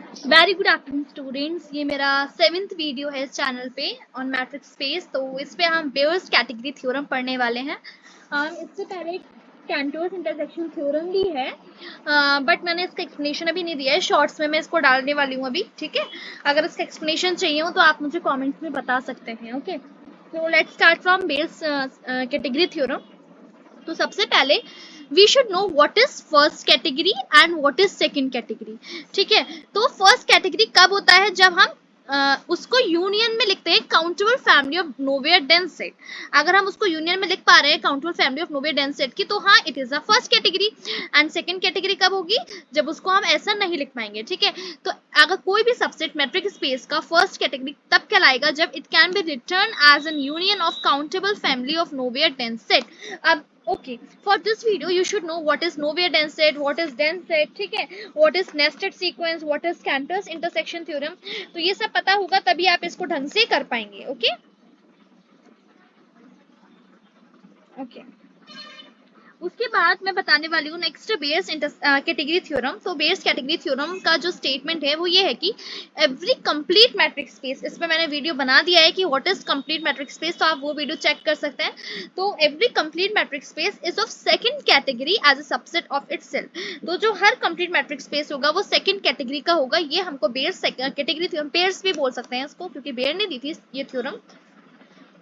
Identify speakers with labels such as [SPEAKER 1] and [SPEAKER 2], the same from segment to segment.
[SPEAKER 1] Very good afternoon students. ये मेरा 7th video है इस चैनल पे ऑन मैट्रिक्स स्पेस। तो इस पे हम बेयर्स कैटेगरी थ्योरम पढ़ने वाले हैं। इससे पहले कैंटोर्स इंटरसेक्शन थ्योरम भी है, बट मैंने इसका एक्सप्लेनेशन अभी नहीं दिया है। शॉर्ट्स में मैं इसको डालने वाली हूँ अभी, ठीक है। अगर इसका एक्सप्लेनेशन चाहिए हो तो आप मुझे कॉमेंट्स में बता सकते हैं, ओके। तो let's start from Baire's category theorem. तो सबसे पहले we should know what is first category and what is second category, ठीक है। तो फर्स्ट कैटेगरी कब होता है? जब हम उसको यूनियन में लिखते हैं countable family of nowhere dense set. अगर हम उसको यूनियन में लिख पा रहे हैं countable family of nowhere dense set की, तो हाँ it is a first category. And second category कब होगी? जब उसको हम ऐसा नहीं लिख पाएंगे, ठीक है। तो अगर कोई भी सबसेट मैट्रिक्स स्पेस का फर्स्ट कैटेगरी तब कहलाएगा जब it can be written as an union of countable family of nowhere dense set. अब okay, for this video you should know what is nowhere dense set, what is dense set, ठीक है, what is nested sequence, what is Cantor's intersection theorem। तो ये सब पता होगा तभी आप इसको ढंग से कर पाएंगे, ओके ओके। उसके बाद मैं बताने वाली हूँ नेक्स्ट बेयर्स कैटेगरी थ्योरम। तो बेयर्स कैटेगरी थ्योरम का जो स्टेटमेंट है वो ये है कि एवरी कंप्लीट मैट्रिक्स स्पेस, इस पर मैंने वीडियो बना दिया है कि what is complete metric space, तो आप वो वीडियो चेक कर सकते हैं। तो every complete metric space is of second category as a subset of itself. तो जो हर कंप्लीट मैट्रिक्स स्पेस होगा वो सेकंड कैटेगरी का होगा। ये हमको बेयर्स कैटेगरी थ्योरम, बेयर्स भी बोल सकते हैं इसको क्योंकि बेयर ने दी थी ये थ्योरम,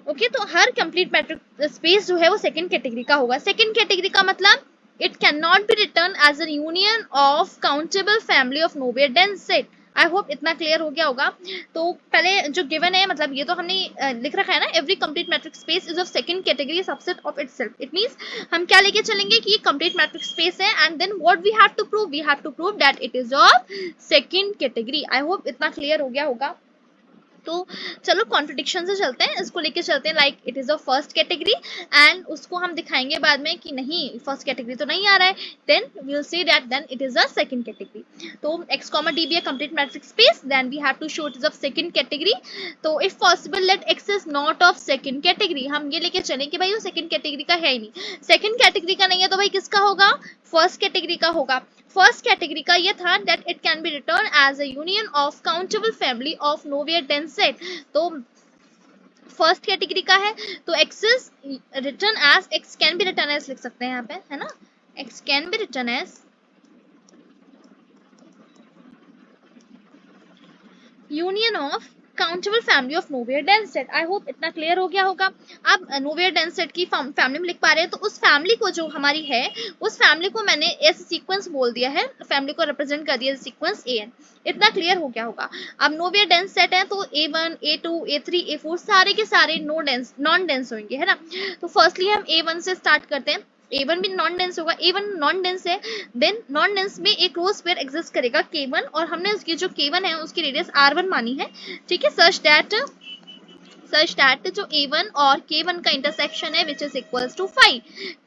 [SPEAKER 1] ओके। तो हर कंप्लीट मैट्रिक स्पेस जो है वो सेकंड कैटेगरी का होगा। सेकंड कैटेगरी का मतलब it can not be written as a union of countable family of nowhere dense set. I hope इतना क्लियर हो गया होगा। तो पहले जो गिवन है, मतलब ये तो हमने लिख रखा है ना, every complete metric space is of second category subset of itself. It means हम क्या लेके चलेंगे कि ये कंप्लीट मैट्रिक स्पेस है and then what we have to prove, we have to prove that it is of second category. I hope इतना clear हो गया होगा। तो चलो कॉन्ट्रडिक्शन से चलते हैं, इसको लेके चलते हैं like it is a first category and उसको हम दिखाएंगे बाद में कि नहीं फर्स्ट कैटेगरी तो नहीं आ रहा है, then we will see that then it is a second category. तो x comma d be a complete matrix space, then we have to show it is of second category। तो if possible let x is not of second category, हम ये लेके चलें कि भाई वो second category का है ही नहीं। सेकंड कैटेगरी का नहीं है तो भाई किसका होगा? फर्स्ट कैटेगरी का होगा। फर्स्ट कैटेगरी का ये था that it can be written as a union of countable family of nowhere dense set. तो फर्स्ट कैटेगरी का है तो X is written as, X can be written as लिख सकते हैं यहाँ पे, है ना, X can be written as union of countable family of nowhere dense set. I hope इतना क्लियर हो गया होगा। आप नोवेयर डेंस सेट की फैमिली में लिख पा रहे हैं, तो उस फैमिली को जो हमारी है उस फैमिली को मैंने ऐसे सीक्वेंस बोल दिया है, फैमिली को रिप्रेजेंट कर दिया सीक्वेंस ए एन। इतना क्लियर हो गया होगा। अब नोवेयर डेंस सेट है तो A1 A2 A3 A4 सारे के सारे नॉन डेंस होंगे, है ना। तो फर्स्टली हम A1 से स्टार्ट करते हैं। A1 भी नॉन डेंस होगा, A1 नॉन डेंस है, देन नॉन डेंस में एक क्लोज पेयर एग्जिस्ट करेगा K1 और हमने उसकी जो K1 है उसकी रेडियस R1 मानी है, ठीक है। सच दैट जो A1 और K1 का इंटरसेक्शन है which is equals to 5।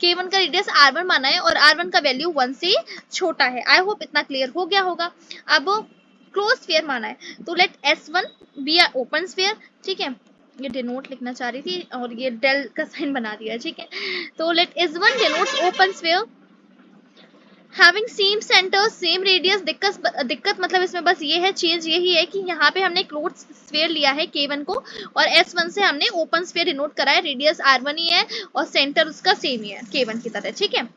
[SPEAKER 1] K1 का रेडियस R1 माना है और R1 का वैल्यू 1 से छोटा है। आई होप इतना क्लियर हो गया होगा। अब क्लोज स्फीयर माना है तो let S1 be a open sphere, ठीक है। ये डिनोट लिखना चाह रही थी और ये डेल का साइन बना दिया, ठीक है। तो let S1 denotes open sphere having same centre same radius. दिक्कत मतलब इसमें बस ये है, चेंज यही है कि यहाँ पे हमने क्लोज स्फीयर लिया है K1 को और S1 से हमने ओपन स्फीयर डिनोट करा है, रेडियस R1 ही है और सेंटर उसका सेम ही है K1 की तरह, ठीक है।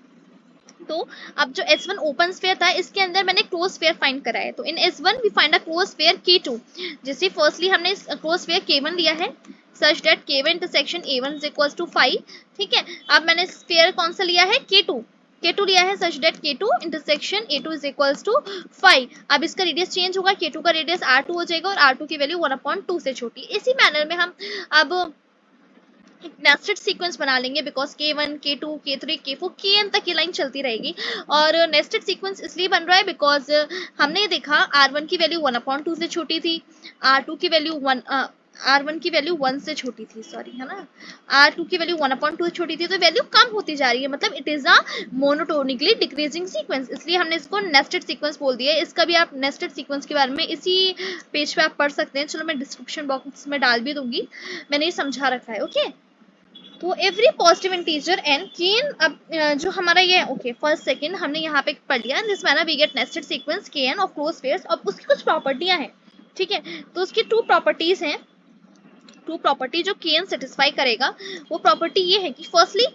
[SPEAKER 1] तो अब जो S1 ओपन स्फीयर था इसके अंदर मैंने क्लोज स्फीयर फाइंड करा है। तो in S1 we find a close sphere K2। जैसे फर्स्टली हमने क्लोज स्फीयर K1 लिया है such that K1 intersection A1 is equals to 5, ठीक है। अब मैंने स्फीयर कौन सा लिया है? K2 लिया है such that K2 intersection A2 is equals to 5। अब इसका रेडियस चेंज होगा, K2 का रेडियस R2 हो जाएगा और R2 की वैल्यू 1/2 से छोटी। इसी मैनर में हम अब एक नेस्टेड सीक्वेंस बना लेंगे because K1 K2 K3 K4 Kn तक ये लाइन चलती रहेगी। और नेस्टेड सीक्वेंस इसलिए बन रहा है बिकॉज हमने देखा R1 की वैल्यू 1/2 से छोटी थी, R2 की वैल्यू R1 की वैल्यू 1 से छोटी थी, सॉरी, है ना, R2 की वैल्यू 1/2 से छोटी थी, तो वैल्यू कम होती जा रही है, मतलब it is a monotonically decreasing sequence, इसलिए हमने इसको नेस्टेड सीक्वेंस बोल दिया है। इसका भी आप नेस्टेड सीक्वेंस के बारे में इसी पेज पे आप पढ़ सकते हैं। चलो मैं डिस्क्रिप्शन बॉक्स में डाल भी दूंगी, मैंने ये समझा रखा है, ओके। तो एवरी पॉजिटिव इंटीजर एन केन, अब जो हमारा ये ओके फर्स्ट सेकंड हमने यहाँ पे पढ़ लिया, this manner we get nested sequence K N of close spheres. अब उसकी कुछ प्रॉपर्टियां हैं, ठीक है, तो उसकी टू प्रॉपर्टीज हैं, टू प्रॉपर्टी जो के एन सेटिस्फाई करेगा। वो प्रॉपर्टी ये है कि firstly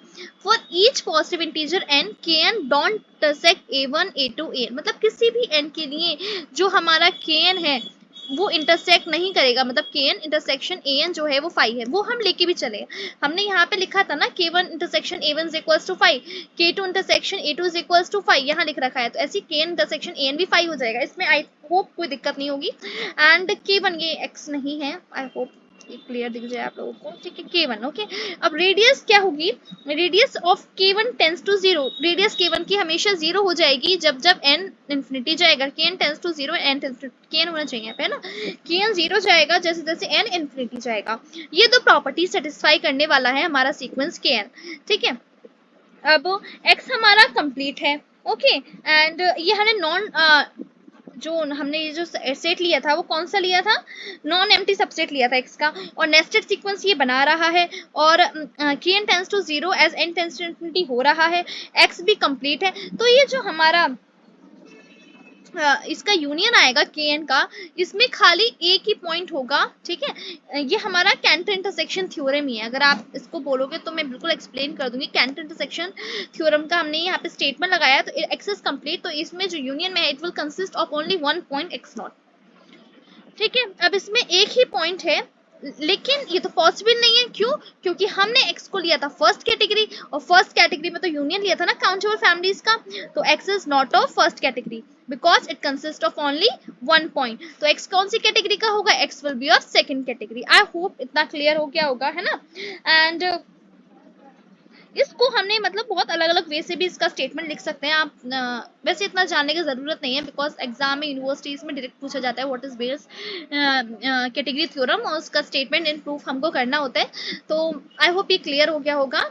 [SPEAKER 1] for each positive integer n K n don't intersect a1 a2 an, मतलब किसी भी एन के लिए जो हमारा के एन है वो इंटरसेक्ट नहीं करेगा, मतलब के एन इंटरसेक्शन ए एन जो है वो 5 है, वो हम लेके भी चले। हमने यहाँ पे लिखा था ना k1 intersection a1 is equals to 5, k2 intersection a2 is equals to 5, यहाँ लिख रखा है, तो ऐसी के एन इंटरसेक्शन ए एन भी 5 हो जाएगा, इसमें आई होप कोई दिक्कत नहीं होगी। एंड k1 ये x नहीं है, आई होप क्लियर दिख जाए आप लोगों को, ठीक है, k1 ओके। अब रेडियस क्या होगी, radius of k1 tends to 0, radius k1 की हमेशा 0 हो जाएगी जब जब n इंफिनिटी जाएगा, kn tends to 0, n tends to kn होना चाहिए यहाँ पे, है ना, kn 0 जाएगा जैसे जैसे n इंफिनिटी जाएगा। ये दो प्रॉपर्टी सेटिस्फाई करने वाला है हमारा सीक्वेंस kn, ठीक है। अब x हमारा कंप्लीट है, ओके, एंड ये हमने नॉन जो हमने ये जो सेट लिया था वो कौन सा लिया था, नॉन एम्प्टी सबसेट लिया था एक्स का, और नेस्टेड सीक्वेंस ये बना रहा है, और K N tends to 0 as N tends to infinity हो रहा है, एक्स भी कंप्लीट है। तो ये जो हमारा इसका यूनियन आएगा के एन का, इसमें खाली एक ही पॉइंट होगा, ठीक है, ये हमारा कैंटर इंटरसेक्शन थ्योरम ही है। अगर आप इसको बोलोगे तो मैं बिल्कुल एक्सप्लेन कर दूंगी, कैंटर इंटरसेक्शन थ्योरम का हमने यहाँ पे स्टेटमेंट लगाया, तो एक्स इज कंप्लीट, तो इसमें जो यूनियन में है it will consist of only one point x not, ठीक है। अब इसमें एक ही पॉइंट है, लेकिन ये तो पॉसिबल नहीं है, क्यों, क्योंकि हमने x को लिया था फर्स्ट कैटेगरी, और फर्स्ट कैटेगरी में तो यूनियन लिया था ना काउंटेबल फैमिलीज का, तो x is not of first category because it consist of only one point. तो x कौन सी कैटेगरी का होगा, x will be of second category. I hope इतना क्लियर हो गया होगा, है ना। एंड इसको हमने मतलब बहुत अलग अलग वे से भी इसका स्टेटमेंट लिख सकते हैं आप, वैसे इतना जानने की ज़रूरत नहीं है बिकॉज एग्जाम में यूनिवर्सिटीज़ में डायरेक्ट पूछा जाता है what is bears category theorem, और उसका स्टेटमेंट इन प्रूफ हमको करना होता है। तो आई होप ये क्लियर हो गया होगा।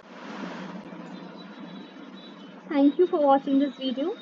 [SPEAKER 1] Thank you for watching this video.